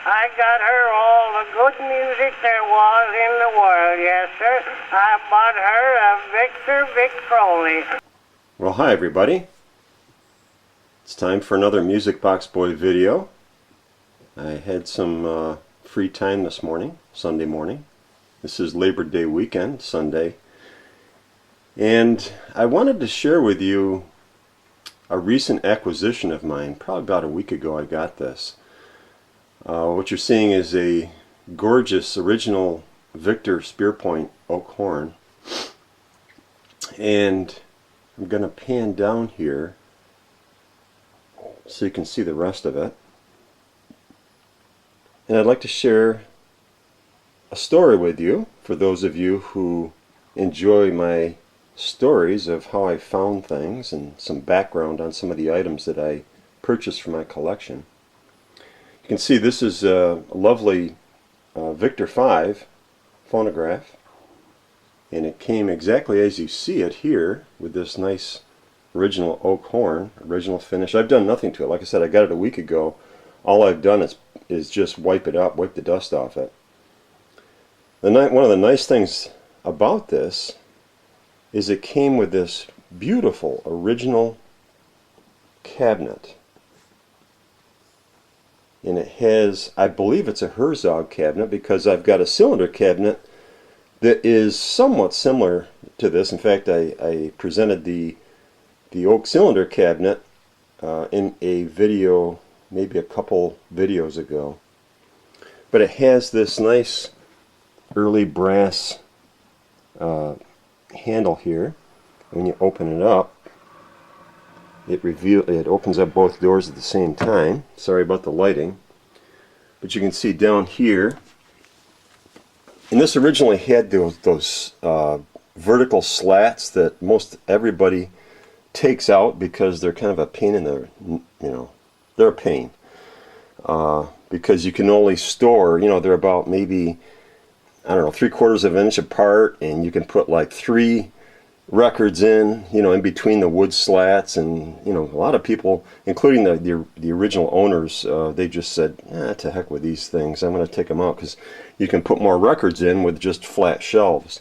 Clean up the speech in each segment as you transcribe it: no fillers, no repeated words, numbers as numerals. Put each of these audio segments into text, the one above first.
I got her all the good music there was in the world, yes, sir. I bought her a Victor V Phonographs. Well, hi everybody. It's time for another Music Box Boy video. I had some free time this morning, Sunday morning. This is Labor Day weekend, Sunday. And I wanted to share with you a recent acquisition of mine. Probably about a week ago I got this. What you're seeing is a gorgeous original Victor spearpoint oak horn. And I'm going to pan down here so you can see the rest of it. And I'd like to share a story with you for those of you who enjoy my stories of how I found things and some background on some of the items that I purchased for my collection. You can see this is a lovely Victor V phonograph, and it came exactly as you see it here with this nice original oak horn, original finish. I've done nothing to it. Like I said, I got it a week ago. All I've done is just wipe it up, wipe the dust off it. One of the nice things about this is it came with this beautiful original cabinet. And it has, I believe it's a Herzog cabinet, because I've got a cylinder cabinet that is somewhat similar to this. In fact, I presented the oak cylinder cabinet in a video maybe a couple videos ago. But it has this nice early brass handle here. When you open it up, it opens up both doors at the same time. Sorry about the lighting. But you can see down here, and this originally had those vertical slats that most everybody takes out because they're kind of a pain in the, they're a pain. Because you can only store, they're about maybe, I don't know, 3/4 of an inch apart, and you can put like 3 records in between the wood slats. And a lot of people, including the original owners, they just said, to heck with these things, I'm going to take them out, because you can put more records in with just flat shelves.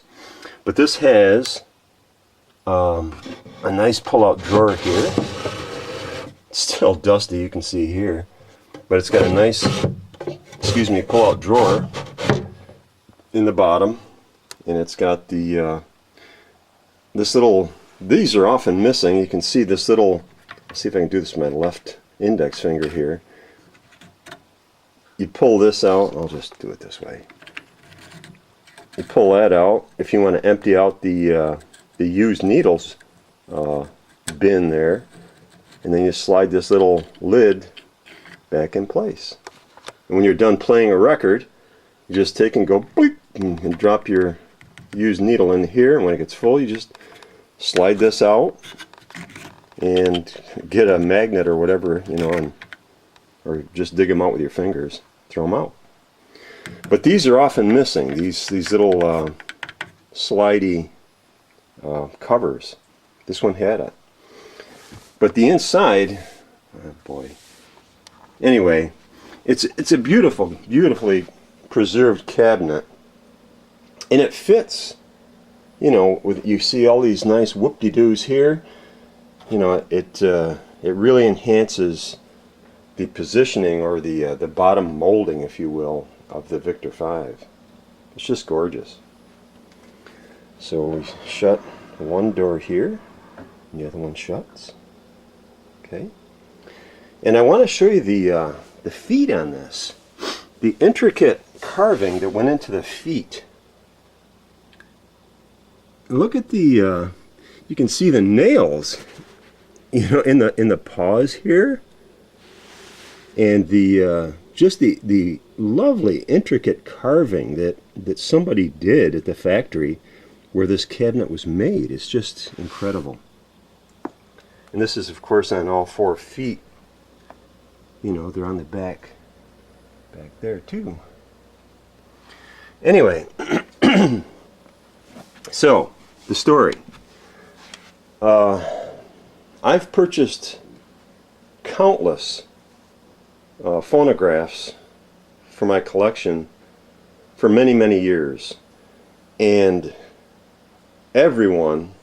But this has a nice pull-out drawer here. It's still dusty, you can see here, but it's got a nice, pull-out drawer in the bottom, and it's got the these are often missing. You can see this little, let's see if I can do this with my left index finger here. You pull this out, I'll just do it this way. You pull that out if you want to empty out the used needles bin there, and then you slide this little lid back in place. And when you're done playing a record, you just take and go bleep, and drop your used needle in here, and when it gets full, you just slide this out and get a magnet or whatever, or just dig them out with your fingers, throw them out. But these are often missing, these little slidey covers. This one had it. But the inside, oh boy. Anyway, it's a beautifully preserved cabinet, and it fits. You see all these nice whoop-de-doos here. It really enhances the positioning, or the bottom molding, if you will, of the Victor V. It's just gorgeous. So we shut one door here, and the other one shuts. Okay. And I want to show you the feet on this. The intricate carving that went into the feet. Look at the you can see the nails in the paws here, and the just the lovely intricate carving that somebody did at the factory where this cabinet was made. It's just incredible. And this is, of course, on all 4 feet. They're on the back there too. Anyway, so the story. I've purchased countless phonographs for my collection for many, many years, and everyone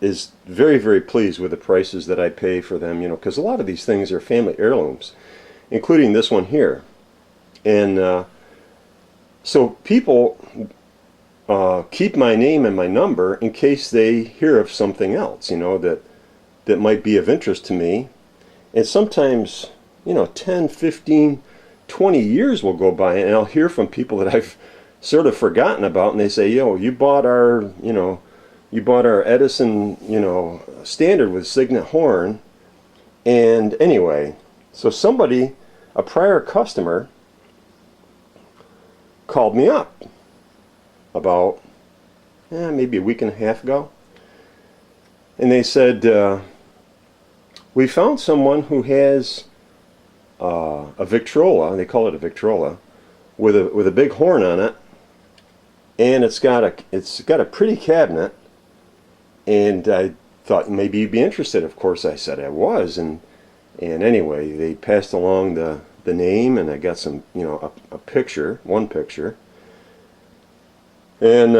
is very, very pleased with the prices that I pay for them, you know, because a lot of these things are family heirlooms, including this one here. And so people keep my name and my number in case they hear of something else, you know, that might be of interest to me. And sometimes, you know, 10, 15, 20 years will go by, and I'll hear from people that I've sort of forgotten about, and they say, yo, you bought our, you know, you bought our Edison, you know, standard with Signet horn. And anyway, so somebody, a prior customer, called me up about maybe a week and a half ago, and they said, we found someone who has a Victrola, they call it a Victrola, with a big horn on it, and it's got a pretty cabinet, and I thought maybe you'd be interested. Of course, I said I was, and anyway, they passed along the name, and I got some, you know, a picture, one picture, and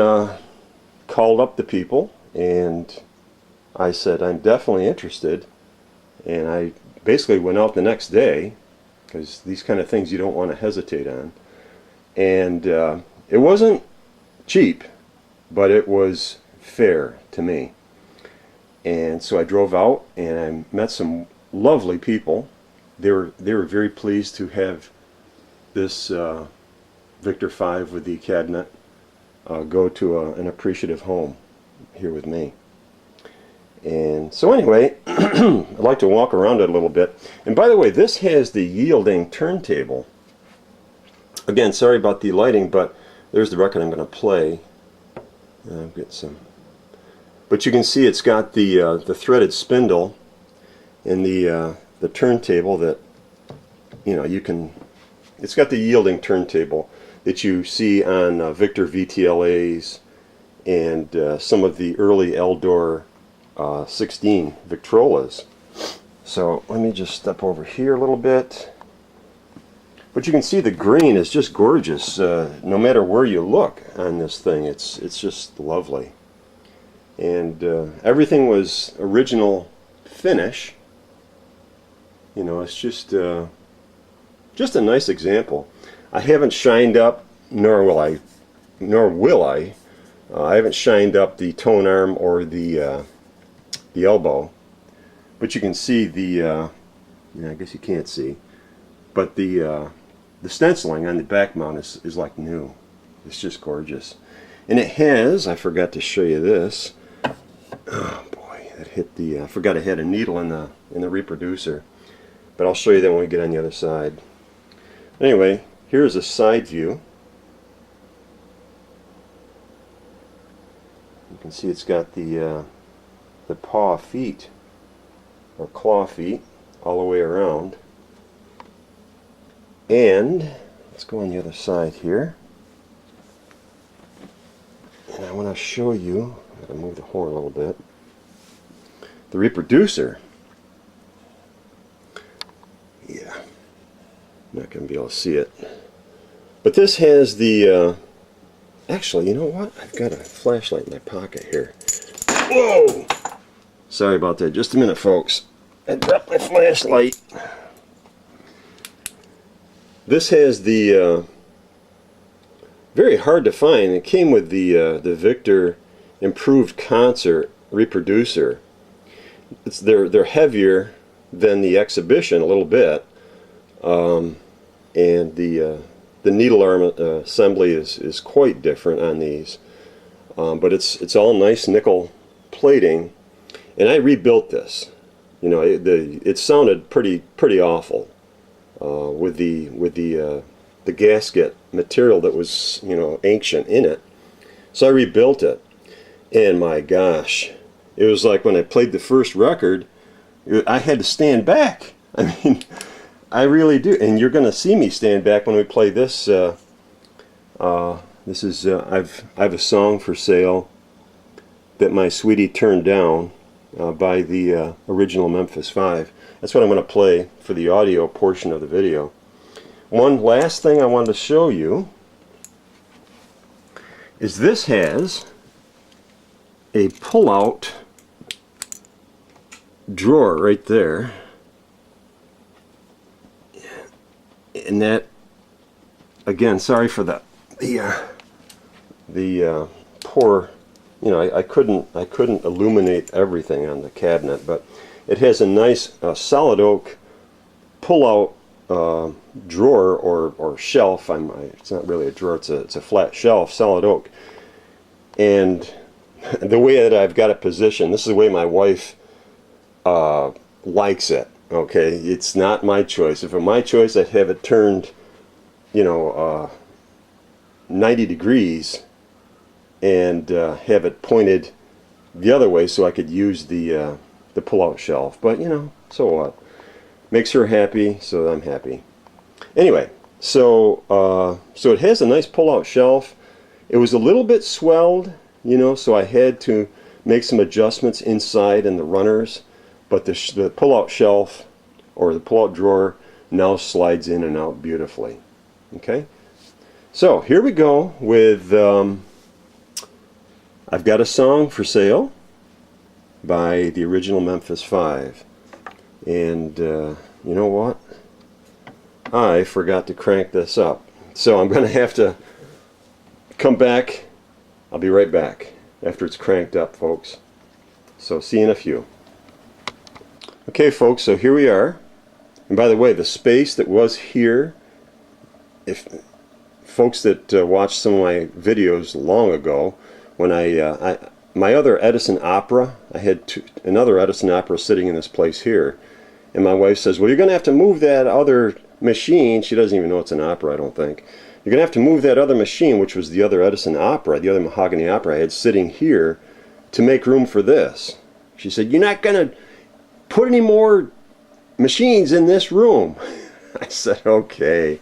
called up the people, and I said I'm definitely interested, and I basically went out the next day, because these kind of things you don't want to hesitate on, and it wasn't cheap, but it was fair to me. And so I drove out, and I met some lovely people. They were very pleased to have this Victor V with the cabinet go to an appreciative home here with me. And so anyway, I'd like to walk around it a little bit. And by the way, this has the yielding turntable. Again, sorry about the lighting, but there's the record I'm going to play. I've got some, but you can see it's got the threaded spindle and the turntable that, you know, you can. It's got the yielding turntable that you see on Victor VTLAs and some of the early Eldor 16 Victrolas. So let me just step over here a little bit. But you can see the grain is just gorgeous. No matter where you look on this thing, it's just lovely. And everything was original finish. You know, it's just a nice example. I haven't shined up, nor will I. I haven't shined up the tone arm or the elbow, but you can see the. I guess you can't see, but the stenciling on the back mount is like new. It's just gorgeous, and it has. I forgot to show you this. Oh boy, that hit the. I forgot I had a needle in the reproducer, but I'll show you that when we get on the other side. Anyway, here's a side view. You can see it's got the paw feet or claw feet all the way around. And let's go on the other side here. And I want to show you, I'm going to move the horn a little bit, the reproducer. Yeah, I'm not going to be able to see it. But this has the, actually, you know what? I've got a flashlight in my pocket here. Whoa! Sorry about that. Just a minute, folks. I dropped my flashlight. This has the, very hard to find. It came with the Victor Improved Concert reproducer. They're heavier than the exhibition a little bit, and the needle arm assembly is quite different on these, but it's all nice nickel plating, and I rebuilt this. You know, it sounded pretty awful with the gasket material that was, you know, ancient in it. So I rebuilt it, and my gosh, it was like when I played the first record, I had to stand back. I mean, I really do, and you're going to see me stand back when we play this. This is I have a song for sale that my sweetie turned down by the original Memphis Five. That's what I'm going to play for the audio portion of the video. one last thing I wanted to show you is this has a pull-out drawer right there, and that, again, sorry for the poor, you know, I couldn't illuminate everything on the cabinet, but it has a nice solid oak pull-out drawer or shelf. It's not really a drawer, it's a flat shelf, solid oak. And the way that I've got it positioned, this is the way my wife likes it. Okay, it's not my choice. If it were my choice, I'd have it turned, you know, 90 degrees and have it pointed the other way so I could use the pull-out shelf. But you know, so what? Makes her happy, so I'm happy. Anyway, so it has a nice pull-out shelf. It was a little bit swelled, you know, so I had to make some adjustments inside in the runners. But the pull-out shelf or the pull-out drawer now slides in and out beautifully. Okay, so here we go with I've Got a Song for Sale by the original Memphis Five. And you know what? I forgot to crank this up. So I'm going to have to come back. I'll be right back after it's cranked up, folks. So see you in a few. Okay, folks, so here we are. And by the way, the space that was here, if folks that watched some of my videos long ago, when my other Edison Opera, I had another Edison Opera sitting in this place here, and my wife says, well, you're going to have to move that other machine. She doesn't even know it's an opera, I don't think. You're going to have to move that other machine, which was the other Edison Opera, the other mahogany opera I had sitting here, to make room for this. She said, you're not going to put any more machines in this room. I said, okay.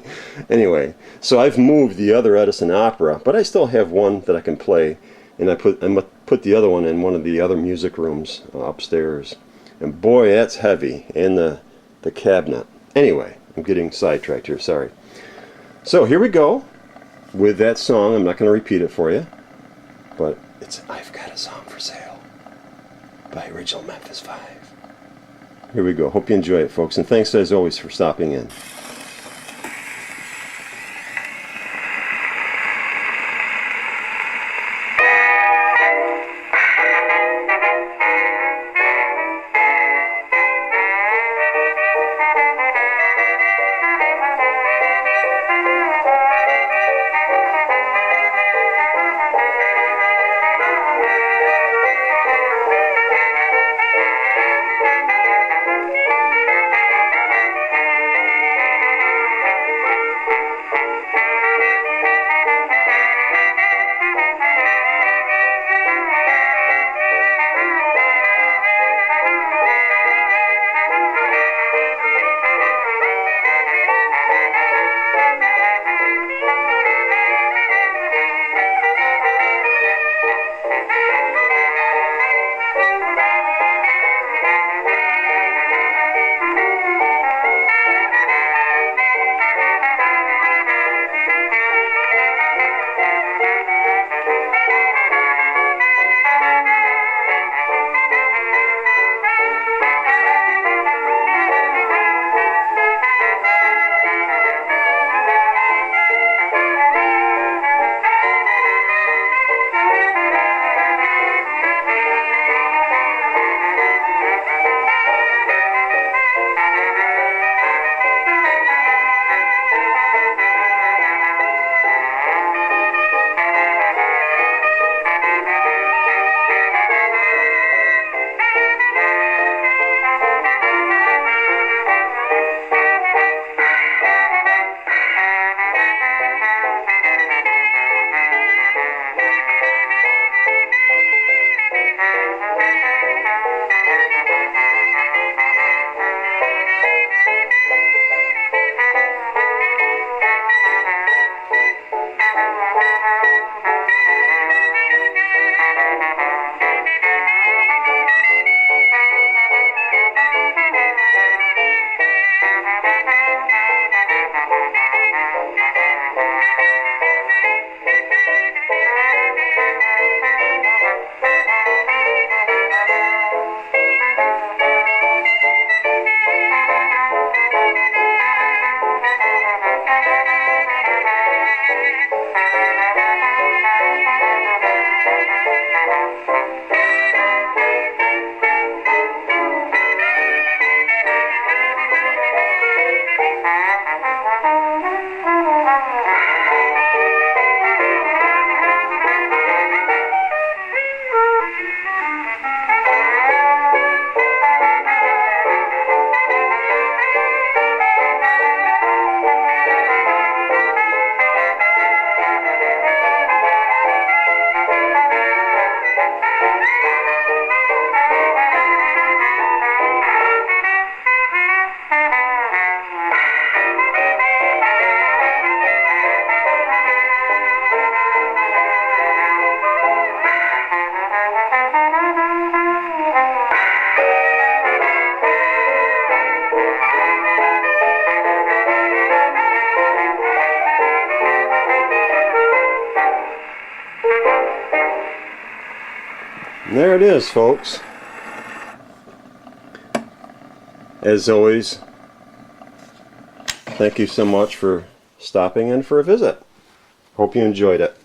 Anyway, so I've moved the other Edison Opera, but I still have one that I can play, and I put the other one in one of the other music rooms upstairs. And boy, that's heavy, and the cabinet. Anyway, I'm getting sidetracked here, sorry. So here we go with that song. I'm not going to repeat it for you, but it's I've Got a Song for Sale by original Memphis Five. Here we go. Hope you enjoy it, folks, and thanks as always for stopping in. And there it is, folks. As always, thank you so much for stopping in for a visit. Hope you enjoyed it.